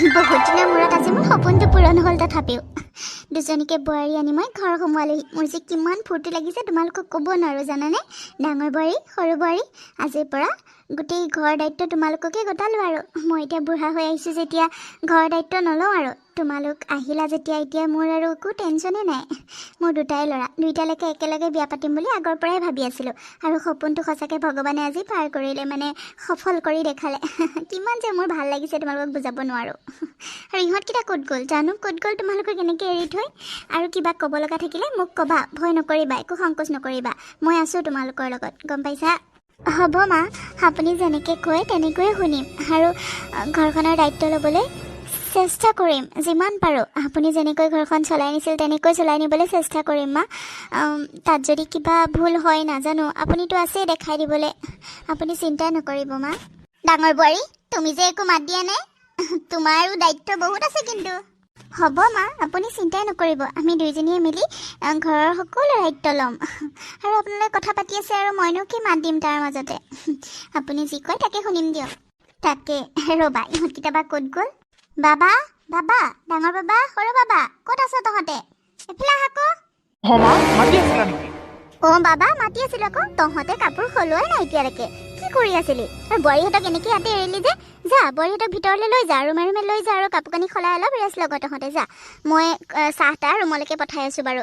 বহুত দিনৰ মূৰত আজি মোৰ সপোনটো পূৰণ হ'ল। তথাপিও দুজনীকে বোৱাৰী আনি মই ঘৰ সোমোৱালোহি। মোৰ যে কিমান ফূৰ্তি লাগিছে তোমালোকক ক'ব নোৱাৰোঁ জানানে। ডাঙৰ বোৱাৰী সৰু বোৱাৰী আজিৰ পৰা গোটেই ঘৰৰ দায়িত্ব তোমালোককে গতালোঁ আৰু মই এতিয়া বুঢ়া হৈ আহিছোঁ যেতিয়া ঘৰৰ দায়িত্ব নলওঁ আৰু তোমালোক আহিলা যেতিয়া এতিয়া মোৰ আৰু একো টেনশ্যনেই নাই। মোৰ দুটাই ল'ৰা, দুইটালৈকে একেলগে বিয়া পাতিম বুলি আগৰ পৰাই ভাবি আছিলোঁ আৰু সপোনটো সঁচাকৈ ভগৱানে আজি পাৰ কৰিলে, মানে সফল কৰি দেখালে। কিমান যে মোৰ ভাল লাগিছে তোমালোকক বুজাব নোৱাৰোঁ। আৰু ইহঁতকেইটা ক'ত গ'ল জানো, ক'ত গ'ল তোমালোকক এনেকৈ এৰি থৈ। আৰু কিবা ক'ব লগা থাকিলে মোক ক'বা, ভয় নকৰিবা, একো সংকোচ নকৰিবা, মই আছোঁ তোমালোকৰ লগত, গম পাইছা। হ'ব মা, আপুনি যেনেকৈ কয় তেনেকৈয়ে শুনিম আৰু ঘৰখনৰ দায়িত্ব ল'বলৈ চেষ্টা কৰিম যিমান পাৰোঁ। আপুনি যেনেকৈ ঘৰখন চলাই নিছিল তেনেকৈ চলাই নিবলৈ চেষ্টা কৰিম মা। তাত যদি কিবা ভুল হয় নাজানো, আপুনিতো আছেই দেখাই দিবলৈ, আপুনি চিন্তা নকৰিব মা। ডাঙৰ বোৱাৰী তুমি যে একো মাত দিয়া নাই, তোমাৰো দায়িত্ব বহুত আছে কিন্তু। হ'ব মা, আপুনি চিন্তাই নকৰিব, আমি দুইজনীয়ে মিলি ঘৰৰ সকলো দায়িত্ব ল'ম। আৰু আপোনালোকে কথা পাতি আছে আৰু মইনো কি মাত দিম তাৰ মাজতে। আপুনি যি কয় তাকে শুনিম দিয়ক। তাকে ৰ'বা, ইহঁতকেইটা বা ক'ত গ'ল। বাবা, বাবা, ডাঙৰ বাবা, সৰু বাবা, ক'ত আছ তহঁতে? এফালে আহ আকৌ। মাতি আছিলা নেকি? অ' বাবা মাতি আছিলোঁ আকৌ, তহঁতে কাপোৰ সলোৱাই নাই এতিয়ালৈকে, কি কৰি আছিলি? আৰু বোৱাৰীহঁতক এনেকৈ ইয়াতে এৰিলি যে, যা বোৱাৰীহঁতক ভিতৰলৈ লৈ যা, ৰুমে ৰুমে লৈ যা আৰু কাপোৰ কানি সলাই অলপ ৰেষ্ট লগ তহঁতে যা। মই চাহ তাহ ৰুমলৈকে পঠাই আছোঁ বাৰু।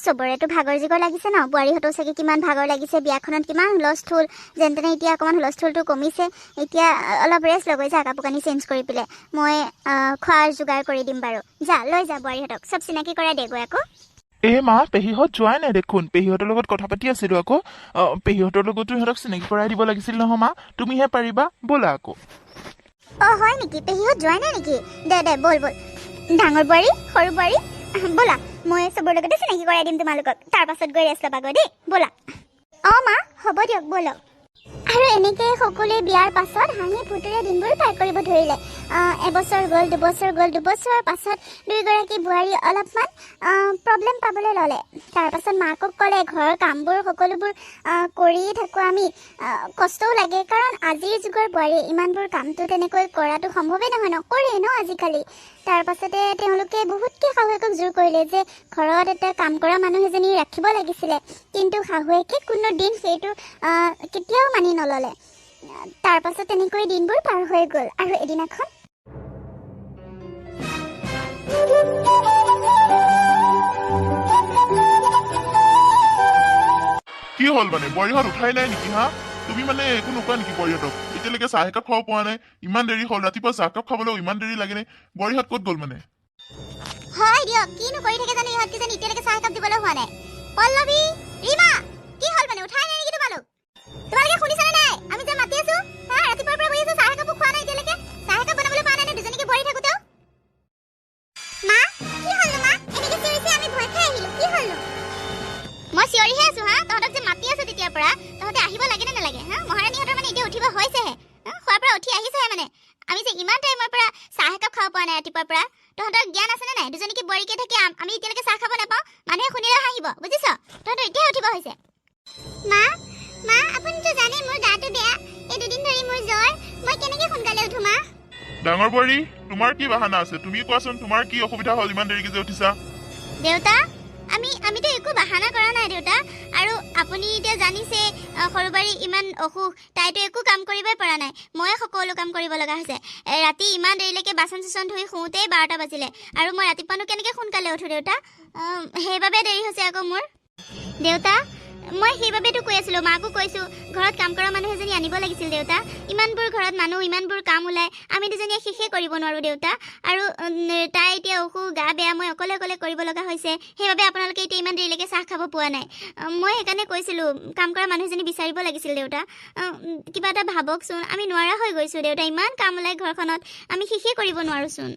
চবৰেতো ভাগৰ জিগৰ লাগিছে ন, বোৱাৰীহঁতেও চাগে কিমান ভাগৰ লাগিছে, বিয়াখনত কিমান হুলস্থুল, যেন তেনে এতিয়া অকণমান হুলস্থুলটো কমিছে, এতিয়া অলপ ৰেষ্ট লগৈ যা, কাপোৰ কানি চেঞ্জ কৰি পেলাই মই খোৱাৰ যোগাৰ কৰি দিম বাৰু। যা লৈ যা বোৱাৰীহঁতক, চব চিনাকি কৰাই দেগৈ আকৌ। মা, পেহীহঁত যোৱাই নাই দেখোন, পেহীহঁতৰ লগত কথা পাতি আছিলো আকৌ। পেহীহঁতৰ লগতো ইহঁতক চিনাকি কৰাই দিব লাগিছিল নহয় মা, তুমিহে পাৰিবা, ব'লা আকৌ। অ' হয় নেকি, পেহীহঁত যোৱাই নাই নেকি? দে দে ব'ল ব'ল, ডাঙৰ বোৱাৰী সৰু বোৱাৰী ব'লা, মই চবৰ লগতে চিনাকি কৰাই দিম তোমালোকক, তাৰ পাছত গৈ ৰেষ্ট ল'বাগৈ দেই, ব'লা। অঁ মা হ'ব দিয়ক ব'লক। আৰু এনেকৈ সকলোৱে বিয়াৰ পাছত হাঁহি ফূৰ্তিৰে দিনবোৰ পাৰ কৰিব ধৰিলে। এবছৰ গ'ল, দুবছৰ গ'ল, দুবছৰৰ পাছত দুয়োগৰাকী বোৱাৰী অলপমান প্ৰব্লেম পাবলৈ ল'লে। তাৰপাছত মাকক ক'লে ঘৰৰ কামবোৰ সকলোবোৰ কৰিয়ে থাকোঁ আমি, কষ্টও লাগে, কাৰণ আজিৰ যুগৰ বোৱাৰীয়ে ইমানবোৰ কামটো তেনেকৈ কৰাটো সম্ভৱেই নহয়, নকৰেই ন আজিকালি। তাৰপাছতে তেওঁলোকে বহুতকৈ শাহুৱেকক জোৰ কৰিলে যে ঘৰত এটা কাম কৰা মানুহ এজনী ৰাখিব লাগিছিলে, কিন্তু শাহুৱেকে কোনো দিন সেইটো কেতিয়াও মানি নল'লে। তাৰপাছত তেনেকৈ দিনবোৰ পাৰ হৈ গ'ল আৰু এদিনাখন কি হ'ল মানে, বোৱাৰীহঁত উঠাই নাই নেকি হা? তুমি মানে একো নোকোৱা নেকি বোৱাৰীহঁতক? এতিয়ালৈকে চাহ একাপ খাব পোৱা নাই, ইমান দেৰি হ'ল, ৰাতিপুৱা চাহকাপ খাবলৈও ইমান দেৰি লাগে নে? বোৱাৰীহঁত ক'ত গ'ল মানে? হয় দিয়ক, কিনো কৰি থাকে জানো ইহঁত কিজনী, এতিয়ালৈকে চাহ একাপ দিবলৈ হোৱা নাই। পল্লৱী, ৰীমা, কি হ'ল মানে, উঠাই নাই নেকি তোমালোক? তোমালোকে শুনিছানে নাই, আমি যে মাতি আছো, ৰাতিপুৱাৰ পৰা বহি আছো, চাহ একাপো খোৱা নাই এতিয়ালৈকে, চাহ একাপ বনাবলৈ পৰা নাই নে দুজনীকে বোৱাৰী থাকোতেও? মা কি হ'লনো মা, এনেকে চিঞৰিছে, আমি ভয় খাই আহিলো, কি হ'লনো? মই চিঞৰিহে আছো তহঁতক যে মাতি আছো তেতিয়াৰ পৰা, তহঁতে আহিব লাগে নে নালাগে মহাৰাণীহঁতৰ মানে এতিয়া উঠিব হৈছেহে, খোৱাৰ পৰা উঠি আহিছেহে মানে। আমি যে ইমান টাইমৰ পৰা চাহ একাপ খাব পৰা নাই ৰাতিপুৱাৰ পৰা, তহঁতৰ জ্ঞান আছেনে নাই? দুজনীকে বোৱাৰীকে থাকি আমি এতিয়ালৈকে চাহ খাব নাপাওঁ, মানুহে শুনিলে হাঁহিব, বুজিছ? তহঁতৰ এতিয়াহে উঠিব হৈছে। মা মা আপুনিতো জানে মোৰ গাটো বেয়া, এই দুদিন ধৰি মোৰ জ্বৰ, মই কেনেকে সোনকালে উঠো মা? ডাঙৰ বোৱাৰী, তোমাৰ কি বাহানা আছে? তুমি কোৱাচোন, তোমাৰ কি অসুবিধা হ'ল ইমান দেৰিকে যে উঠিছা? দেউতা, আমিতো একো বাহানা কৰা নাই দেউতা, আৰু আপুনি এতিয়া জানিছে সৰু বাৰী ইমান অসুখ, তাইতো একো কাম কৰিবই পৰা নাই, ময়ে সকলো কাম কৰিব লগা হৈছে। ৰাতি ইমান দেৰিলৈকে বাচন চাচন ধুই শুওঁতেই 12টা বাজিলে, আৰু মই ৰাতিপুৱানো কেনেকৈ সোনকালে উঠোঁ দেউতা? সেইবাবে দেৰি হৈছে আকৌ মোৰ। দেউতা, মই সেইবাবেতো কৈ আছিলোঁ, মাকো কৈছোঁ ঘৰত কাম কৰা মানুহ এজনী আনিব লাগিছিল দেউতা, ইমানবোৰ ঘৰত মানুহ, ইমানবোৰ কাম ওলায়, আমি দুজনীয়ে শেষেই কৰিব নোৱাৰোঁ দেউতা, আৰু তাই এতিয়া অসুখ, গা বেয়া, মই অকলে অকলে কৰিব লগা হৈছে, সেইবাবে আপোনালোকে এতিয়া ইমান দেৰিলৈকে চাহ খাব পোৱা নাই। মই সেইকাৰণে কৈছিলোঁ কাম কৰা মানুহ এজনী বিচাৰিব লাগিছিল দেউতা, কিবা এটা ভাবকচোন, আমি নোৱাৰা হৈ গৈছোঁ দেউতা, ইমান কাম ওলায় ঘৰখনত, আমি শেষেই কৰিব নোৱাৰোঁচোন।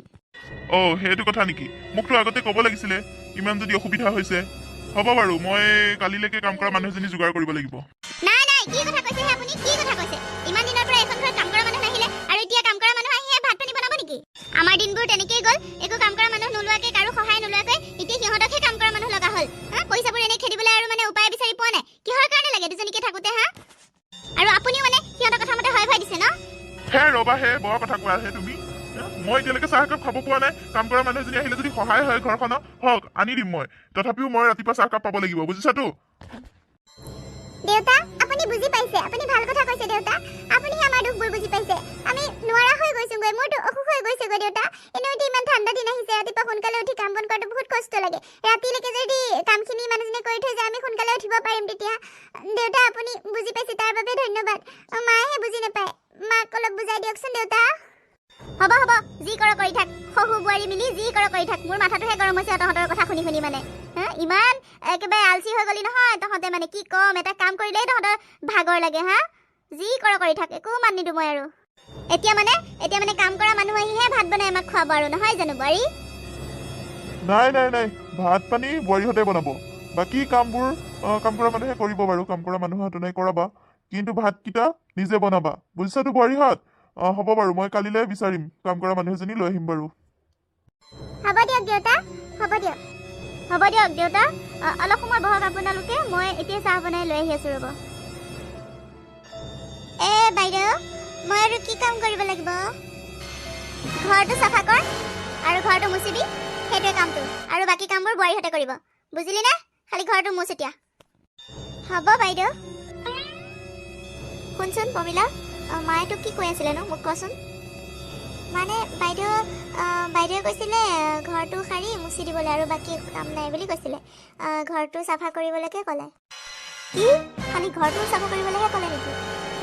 সেইটো কথা নেকি? মোকতো আগতে ক'ব লাগিছিলে ইমান যদি অসুবিধা হৈছে। হ'ব বাৰু, মই কালিলৈকে কাম কৰা মানুহ এজনী যোগাৰ কৰিব লাগিব। নাই নাই, কি কথা কৈছে আপুনি, কি কথা কৈছে? ইমান দিনৰ পৰা এখন ঘৰত কাম কৰা মানুহ নাহিলে, আৰু এতিয়া কাম কৰা মানুহ আহিহে ভাত পানী বনাব নেকি? আমাৰ দিনবোৰ তেনেকেই গ'ল, একো কাম কৰা মানুহ নোলোৱাকৈ, কাৰো সহায় নোলোৱাকৈ, এতিয়া সিহঁতকহে কাম কৰা মানুহ লগা হ'ল। পইচাবোৰ এনেই খেদিবলৈ আৰু মানে উপায় বিচাৰি পোৱা নাই, কিহৰ কাৰণে লাগে দুজনীকে থাকোতে আৰু আপুনিও মানে সিহঁতৰ কথা মতে হয় ভয় দিছে ন? ৰ'বা, বৰ কথা কোৱাহে তুমি। মই এতিয়ালৈকে চাহ একাপ খাব পোৱা নাই কাম কৰা মানুহ এজনী আহিলে যদি সহায় হয় ঘৰখনৰ হওক আনি দিম মই তথাপিও মই ৰাতিপুৱা চাহ একাপ পাব লাগিব বুজিছাতো দেউতা আপুনি বুজি পাইছে আপুনি ভাল কথা কৈছে দেউতা আপুনি আমাৰ দুখবোৰ বুজি পাইছে আমি নোৱাৰা হৈ গৈছোগৈ মোৰতো অসুখ হৈ গৈছেগৈ দেউতা এনেওতো ইমান ঠাণ্ডা দিন আহিছে ৰাতিপুৱা সোনকালে উঠি কাম বন কৰাটো বহুত কষ্ট লাগে ৰাতিলৈকে যদি কামখিনি মানুহজনে কৰি থৈ যায় আমি সোনকালে উঠিব পাৰিম তেতিয়া দেউতা আপুনি বুজি পাইছে তাৰ বাবে ধন্যবাদ মায়েহে বুজি নাপায় মাক অলপ বুজাই দিয়কচোন দেউতা হ'ব হ'ব যি কৰ কৰি থাক শহু বোৱাৰী মিলি যি কৰ কৰি থাক মোৰ মাথাটোহে গৰম হৈছে তহঁতৰ কথা শুনি শুনি মানে ইমান একেবাৰে আলচি হৈ গলি নহয় তহঁতে মানে কি কম এটা কাম কৰিলেই তহঁতৰ ভাগৰ লাগে যি কৰ কৰি থাক একো মান নিদো মই আৰু এতিয়া মানে কাম কৰা মানুহ আহিহে ভাত বনাই আমাক খুৱাব আৰু নহয় জানো বোৱাৰী নাই ভাত পানী বোৱাৰীহঁতে বনাব বাকী কামবোৰ কাম কৰা মানুহে কৰিব বাৰু কাম কৰা মানুহহঁতে নাই কৰাবা কিন্তু ভাতকেইটা নিজে বনাবা বুজিছাতো বোৱাৰীহঁত হ'ব বাৰু মই কালিলৈ বিচাৰিম কাম কৰা মানুহ এজনী লৈ আহিম বাৰু হ'ব দিয়ক দেউতা অলপ সময় বহক আপোনালোকে মই এতিয়া চাহ বনাই লৈ আহি আছো ৰ'ব বাইদেউ মই আৰু কি কাম কৰিব লাগিব ঘৰটো চাফা কৰ আৰু ঘৰটো মুচিবি সেইটোৱে কামটো আৰু বাকী কামবোৰ বোৱাৰীহঁতে কৰিব বুজিলি নে খালি ঘৰটো মুচ এতিয়া হ'ব বাইদেউ শুনচোন পমিলা মায়ে তোক কি কৈ আছিলে নো মোক কচোন মানে বাইদেৱে কৈছিলে ঘৰটো সাৰি মুচি দিবলৈ আৰু বাকী কাম নাই বুলি কৈছিলে ঘৰটো চাফা কৰিবলৈকে ক'লে কি খালি ঘৰটো চাফা কৰিবলৈহে ক'লে নেকি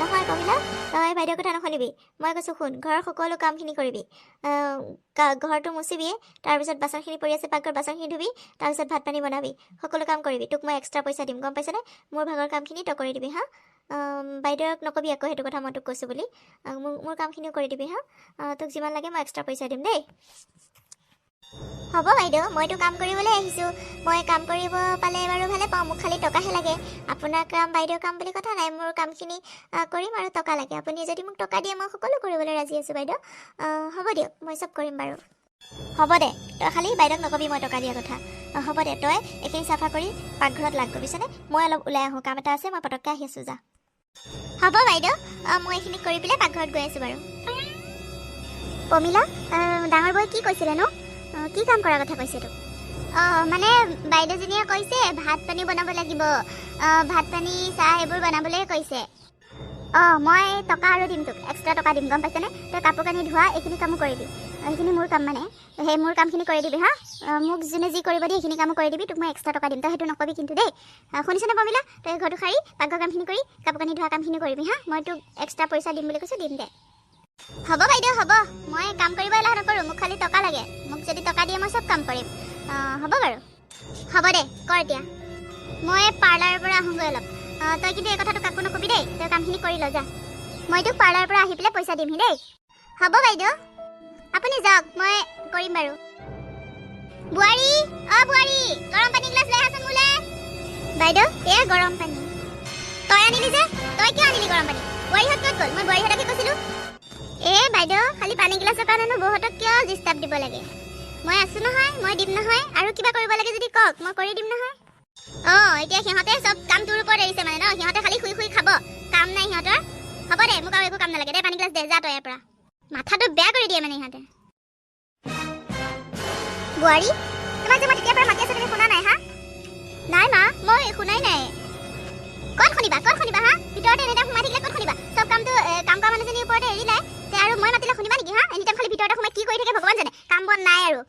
নহয় পমিলা তই বাইদেউৰ কথা নুশুনিবি মই কৈছোঁ শুন ঘৰৰ সকলো কামখিনি কৰিবি ঘৰটো মুচিবি তাৰপিছত বাচনখিনি পৰি আছে পাকঘৰত বাচনখিনি ধুবি তাৰপিছত ভাত পানী বনাবি সকলো কাম কৰিবি তোক মই এক্সট্ৰা পইচা দিম গম পাইছনে মোৰ ভাগৰ কামখিনি তই কৰি দিবি বাইদেউক নকবি আকৌ সেইটো কথা মই তোক কৈছোঁ বুলি মোৰ কামখিনিও কৰি দিবি তোক যিমান লাগে মই এক্সট্ৰা পইচা দিম দেই হ'ব বাইদেউ মইতো কাম কৰিবলৈ আহিছোঁ মই কাম কৰিব পালে বাৰু ভালে পাওঁ মোক খালি টকাহে লাগে আপোনাৰ কাম বাইদেউৰ কাম বুলি কথা নাই মোৰ কামখিনি কৰিম আৰু টকা লাগে আপুনি যদি মোক টকা দিয়ে মই সকলো কৰিবলৈ ৰাজি আছোঁ বাইদেউ হ'ব দিয়ক মই চব কৰিম বাৰু হ'ব দে তই খালি বাইদেউক নকবি মই টকা দিয়া কথা হ'ব দে তই এইখিনি চাফা কৰি পাকঘৰত লাগ বুজিছনে মই অলপ ওলাই আহোঁ কাম এটা আছে মই পটককৈ আহি আছোঁ যা হ'ব বাইদেউ মই এইখিনি কৰি পেলাই পাকঘৰত গৈ আছোঁ বাৰু পমিলা ডাঙৰ বৌয়ে কি কৈছিলে নো কি কাম কৰাৰ কথা কৈছে তোক মানে বাইদেউজনীয়ে কৈছে ভাত পানী বনাব লাগিব ভাত পানী চাহ এইবোৰ বনাবলৈ কৈছে মই টকা আৰু দিম তোক এক্সট্ৰা টকা দিম গম পাইছেনে তই কাপোৰ কানি ধোৱা এইখিনি কামো কৰিবি এইখিনি মোৰ কাম মানে সেই মোৰ কামখিনি কৰি দিবি মোক যোনে যি কৰিব দিয়ে এইখিনি কামো কৰি দিবি তোক মই এক্সট্ৰা টকা দিম তই সেইটো নকবি কিন্তু দেই শুনিছনে পমিলা তই ঘৰটো সাৰি পাকঘৰ কামখিনি কৰি কাপোৰ কানি ধোৱা কামখিনি কৰিবি মই তোক এক্সট্ৰা পইচা দিম বুলি কৈছোঁ দিম দে হ'ব বাইদেউ হ'ব মই কাম কৰিব এলাহ নকৰোঁ মোক খালি টকা লাগে মোক যদি টকা দিয়ে মই চব কাম কৰিম হ'ব বাৰু হ'ব দে কৰ এতিয়া মই পাৰ্লাৰৰ পৰা আহোঁগৈ অলপ তই কিন্তু এই কথাটো কাকো নকবি দেই তই কামখিনি কৰি ল যা মই তোক পাৰ্লাৰৰ পৰা আহি পেলাই পইচা দিমহি দেই হ'ব বাইদেউ আপুনি যাওক মই কৰিম বাৰু বোৱাৰী বোৱাৰী গৰম পানী গ্লাছ লৈ আহাচোন মোলৈ বাইদেউ এয়া গৰম পানী তই আনিলি যে তই কিয় আনিলি গৰম পানী বোৱাৰীহঁত ক'ত গ'ল মই বোৱাৰীহঁতকে কৈছিলোঁ বাইদেউ খালি পানী গিলাচৰ কাৰণেনো বৌহঁতক কিয় ডিষ্টাৰ্ব দিব লাগে মই আছোঁ নহয় মই দিম নহয় আৰু কিবা কৰিব লাগে যদি কওক মই কৰি দিম নহয় এতিয়া সিহঁতে চব কাম তোৰ ওপৰত এৰিছে মানে ন সিহঁতে খালি শুই শুই খাব কাম নাই সিহঁতৰ হ'ব দে মোক আৰু একো কাম নালাগে দে পানী গিলাচ দে যা তই ইয়াৰ পৰা মাথাটো বেয়া কৰি দিয়ে মানে ইহঁতে বোৱাৰী তোমাক যে মই তেতিয়াৰ পৰা মাতি আছোঁ তুমি শুনা নাই নাই মা মই শুনাই নাই ক'ত শুনিবা ভিতৰতে এনি টাইম সোমাই থাকিলে ক'ত শুনিবা চব কামটো কাম কৰা মানুহজনীৰ ওপৰতে এৰি নাই আৰু মই মাতিলে শুনিবা নেকি এনি টাইম খালি ভিতৰতে সোমাই কি কৰি থাকে ভগৱান জানে কাম বন নাই আৰু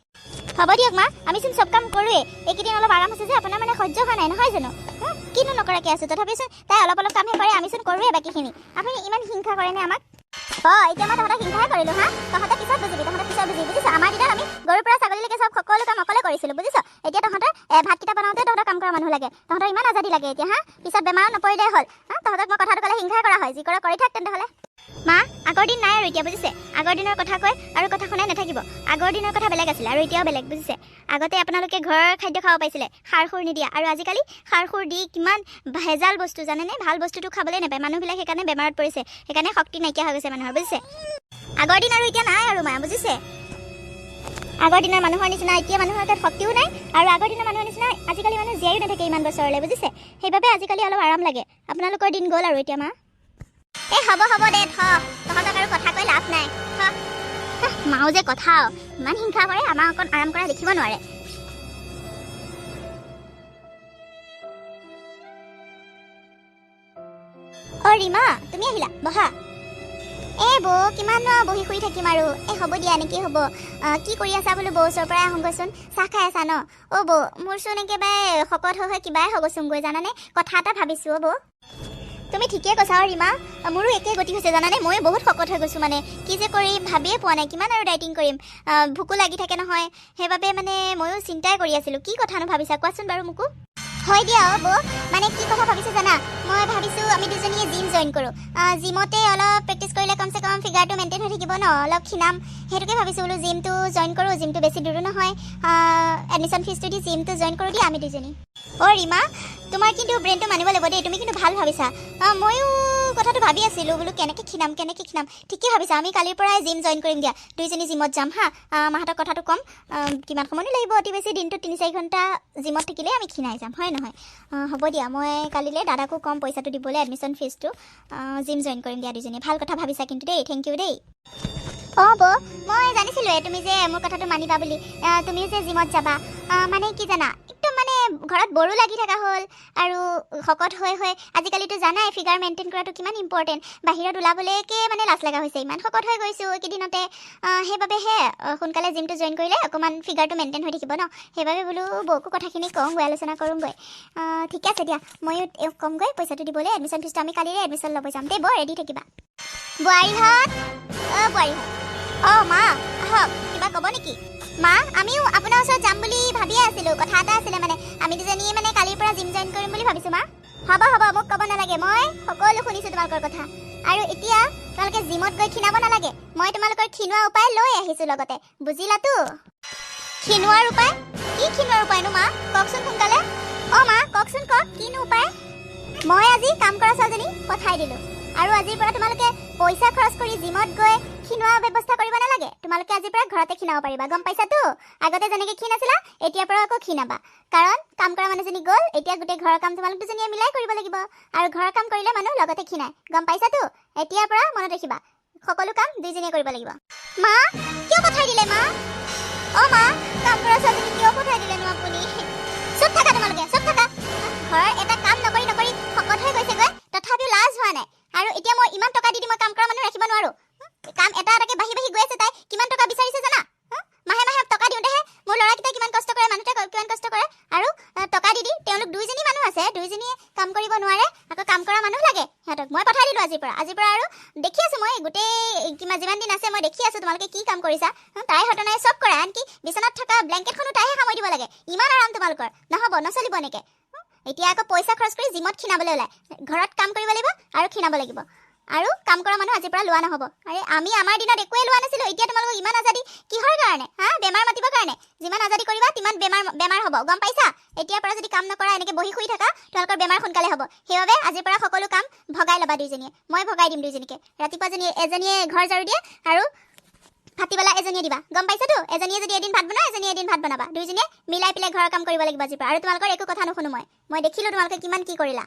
হ'ব দিয়ক মা আমিচোন চব কাম কৰোৱেই এইকেইদিন অলপ আৰাম হৈছে যে আপোনাৰ মানে সহ্য হোৱা নাই নহয় জানো কিনো নকৰাকৈ আছোঁ তথাপিচোন তাই অলপ কামহে কৰে আমিচোন কৰোৱেই বাকীখিনি আপুনি ইমান হিংসা কৰেনে আমাক এতিয়া মই তহঁতক হিংসাহে কৰিলোঁ তহঁতে পিছত বুজিবি বুজিছ আমাৰ দিনত আমি গৰুৰ পৰা ছাগলীলৈকে চব সকলো কাম অকলে কৰিছিলোঁ বুজিছ এতিয়া তহঁতৰ ভাতকেইটা বনাওঁতে তহঁতৰ কাম কৰা মানুহ লাগে তহঁতৰ ইমান আজাদী লাগে এতিয়া পিছত বেমাৰত নপৰিলে হ'ল তহঁতক মই কথাটো ক'লে হিংসাই কৰা হয় যি কৰা কৰি থাক তেন্তে হ'লে মা আগৰ দিন নাই আৰু এতিয়া বুজিছে আগৰ দিনৰ কথা কয় আৰু কথা শুনাই নাথাকিব আগৰ দিনৰ কথা বেলেগ আছিলে আৰু এতিয়াও বেলেগ বুজিছে আগতে আপোনালোকে ঘৰৰ খাদ্য খাব পাইছিলে সাৰ সুৰ নিদিয়া আৰু আজিকালি সাৰ সুৰ দি কিমান ভেজাল বস্তু জানেনে ভাল বস্তুটো খাবলৈ নাপায় মানুহবিলাক সেইকাৰণে বেমাৰত পৰিছে সেইকাৰণে শক্তি নাইকিয়া হৈ গৈছে মানুহৰ বুজিছে আগৰ দিন আৰু এতিয়া নাই আৰু মা বুজিছে আগৰ দিনৰ মানুহৰ নিচিনা এতিয়া মানুহৰ তাত শক্তিও নাই আৰু আগৰ দিনৰ মানুহৰ নিচিনা আজিকালি মানুহ জীয়াইও নাথাকে ইমান বছৰলৈ বুজিছে সেইবাবে আজিকালি অলপ আৰাম লাগে আপোনালোকৰ দিন গ'ল আৰু এতিয়া মা হ'ব দে তহঁতক আৰু কথা কৈ লাভ নাই মাও যে কথা ইমান হিংসা কৰে, আমাৰ অকণ আৰাম কৰা দেখিব নোৱাৰে। অ ৰীমা, তুমি আহিলা, বহা। বৌ কিমান বহি শুই থাকিম আৰু। হ'ব দিয়া, এনেকৈ হ'ব। কি কৰি আছা বোলো বৌ ওচৰৰ পৰাই আহোঁগৈচোন। চাহ খাই আছা ন? বৌ মোৰচোন একেবাৰে শকত হৈ কিবাই হৈ গৈছোঁগৈ জানানে। কথা এটা ভাবিছোঁ বৌ। তুমি ঠিকেই কৈছা ৰীমা, মোৰো একেই গতি হৈছে জানানে। ময়ো বহুত শকত হৈ গৈছোঁ, মানে কি যে কৰিম ভাবিয়ে পোৱা নাই। কিমান আৰু ডাইটিং কৰিম, ভোকো লাগি থাকে নহয়। সেইবাবে মানে ময়ো চিন্তাই কৰি আছিলোঁ। কি কথানো ভাবিছা কোৱাচোন বাৰু মোকো। হয় দিয়া বৌ, মানে কি কথা ভাবিছোঁ জানা, মই ভাবিছোঁ আমি দুজনীয়ে জিম জইন কৰোঁ। জিমতে অলপ প্ৰেক্টিচ কৰিলে কমচে কম ফিগাৰটো মেইনটেইন হৈ থাকিব ন, অলপ ক্ষীণাম। সেইটোকে ভাবিছোঁ বোলো জিমটো জইন কৰোঁ। জিমটো বেছি দূৰো নহয়, এডমিশ্যন ফিজটো দি জিমটো জইন কৰোঁ দিয়া আমি দুজনী। ৰীমা, তোমাৰ কিন্তু ব্ৰেইনটো মানিব লাগিব দেই, তুমি কিন্তু ভাল ভাবিছা। ময়ো কথাটো ভাবি আছিলোঁ বোলো কেনেকৈ ক্ষীণাম। ঠিকেই ভাবিছা, আমি কালিৰ পৰাই জিম জইন কৰিম দিয়া। দুইজনী জিমত যাম হা। মাহঁতক কথাটো ক'ম, কিমান সময়নো লাগিব, অতি বেছি দিনটো 3-4 ঘণ্টা জিমত থাকিলেই আমি ক্ষীণাই যাম, হয় নহয়? হ'ব দিয়া, মই কালিলৈ দাদাকো ক'ম পইচাটো দিবলৈ, এডমিশ্যন ফিজটো। জিম জইন কৰিম দিয়া দুইজনী। ভাল কথা ভাবিছা কিন্তু দেই, থেংক ইউ দেই। বৌ মই জানিছিলোঁৱে তুমি যে মোৰ কথাটো মানিবা বুলি। তুমিও যে জিমত যাবা, মানে কি জানা, একদম মানে ঘৰত বৰো লাগি থকা হ'ল আৰু শকত হৈ আজিকালিতো জানাই ফিগাৰ মেইনটেইন কৰাটো কিমান ইম্পৰ্টেণ্ট। বাহিৰত ওলাবলৈকে মানে লাজ লগা হৈছে, ইমান শকত হৈ গৈছোঁ এইকেইদিনতে। সেইবাবেহে সোনকালে জিমটো জইন কৰিলে অকণমান ফিগাৰটো মেইনটেইন হৈ থাকিব ন। সেইবাবে বোলো বৌকো কথাখিনি কওঁগৈ, আলোচনা কৰোঁগৈ। ঠিক আছে দিয়া, ময়ো ক'মগৈ পইচাটো দিবলৈ। এডমিশ্যন ফিজটো আমি কালিৰে এডমিশ্যন ল'ব যাম দেই, বৌ ৰেডি থাকিবা। বোৱাৰীহঁত, বোৱাৰীহঁত, মা আহক, কিবা ক'ব নেকি? মা, আমিও আপোনাৰ ওচৰত যাম বুলি ভাবিয়ে আছিলোঁ। কথা এটা আছিলে মানে, আমি দুজনীয়ে মানে কালিৰ পৰা জিম জইন কৰিম বুলি ভাবিছোঁ মা। হ'ব মোক ক'ব নালাগে, মই সকলো শুনিছোঁ তোমালোকৰ কথা। আৰু এতিয়া তোমালোকে জিমত গৈ ক্ষীণাব নালাগে, মই তোমালোকৰ ক্ষীণোৱা উপায় লৈ আহিছোঁ লগতে, বুজিলাতো? ক্ষীণোৱাৰ উপায়? কি ক্ষীণোৱাৰ উপায়নো মা, কওকচোন সোনকালে। মা কওকচোন, কওক কিনো উপায়? মই আজি কাম কৰা ছোৱালীজনী পঠাই দিলোঁ, আৰু আজিৰ পৰা তোমালোকে পইচা খৰচ কৰি জিমত গৈ ক্ষীণোৱা ব্যৱস্থা কৰিব নালাগে। তোমালোকে আজিৰ পৰা ঘৰতে ক্ষীণাব পাৰিবা, গম পাইছাতো? আগতে যেনেকৈ ক্ষীণ আছিলা, এতিয়াৰ পৰা আকৌ ক্ষীণাবা। কাৰণ কাম কৰা মানুহজনী গ'ল, এতিয়া গোটেই ঘৰৰ কাম তোমালোক দুজনীয়ে মিলাই কৰিব লাগিব। আৰু ঘৰৰ কাম কৰিলে মানুহ লগতে ক্ষীণায়, গম পাইছাতো? এতিয়াৰ পৰা মনত ৰাখিবা, সকলো কাম দুইজনীয়ে কৰিব লাগিব। মা কিয় পঠাই দিলে মা? মা, কাম কৰা ছোৱালীজনী কিয় পঠাই দিলেনো আপুনি? চুপ থাকা তোমালোকে, চুপ থাকা। ঘৰৰ এটা কাম নকৰি শকত হৈ গৈছেগৈ, তথাপিও লাজ হোৱা নাই। আৰু এতিয়া মই ইমান টকা দি মই কাম কৰা মানুহ ৰাখিব নোৱাৰোঁ। কাম এটা এটাকে বাঢ়ি গৈ আছে, তাই কিমান টকা বিচাৰিছে জানা? মাহে টকা দিওঁতেহে মোৰ ল'ৰাকেইটাই কিমান কষ্ট কৰে, মানুহটোৱে কিমান কষ্ট কৰে। আৰু টকা দি তেওঁলোক দুইজনী মানুহ আছে, দুইজনীয়ে কাম কৰিব নোৱাৰে, আকৌ কাম কৰা মানুহ লাগে সিহঁতক। মই পঠাই দিলোঁ আজিৰ পৰা আৰু দেখি আছোঁ মই গোটেই যিমান দিন আছে মই দেখি আছোঁ তোমালোকে কি কাম কৰিছা। তাই ঘটনাই চব কৰে, আনকি বিচনাত থকা ব্লেংকেটখনো তাইহে সামৰি দিব লাগে। ইমান আৰাম তোমালোকৰ, নহ'ব, নচলিব এনেকৈ। এতিয়া আকৌ পইচা খৰচ কৰি জিমত ক্ষীণাবলৈ ওলায়। ঘৰত কাম কৰিব লাগিব আৰু ক্ষীণাব লাগিব। আৰু কাম কৰা মানুহ আজিৰ পৰা লোৱা নহ'ব। আৰে আমি আমাৰ দিনত একোৱে লোৱা নাছিলোঁ, এতিয়া তোমালোকক ইমান আজাদী কিহৰ কাৰণে? বেমাৰ মাতিবৰ কাৰণে? যিমান আজাদী কৰিবা তিমান বেমাৰ হ'ব, গম পাইছা? এতিয়াৰ পৰা যদি কাম নকৰা, এনেকৈ বহি শুই থাকা, তোমালোকৰ বেমাৰ সোনকালে হ'ব। সেইবাবে আজিৰ পৰা সকলো কাম ভগাই ল'বা দুইজনীয়ে। মই ভগাই দিম দুইজনীকে। ৰাতিপুৱা এজনীয়ে ঘৰ ঝাৰু দিয়ে আৰু ভাটিবেলা এজনীয়ে দিবা, গম পাইছাতো? এজনীয়ে যদি এদিন ভাত বনায়, এজনীয়ে এদিন ভাত বনাবা। দুইজনীয়ে মিলাই পেলাই ঘৰৰ কাম কৰিব লাগিব আজিৰ পৰা। আৰু তোমালোকৰ একো কথা নুশুনো মই দেখিলোঁ তোমালোকে কিমান কি কৰিলা।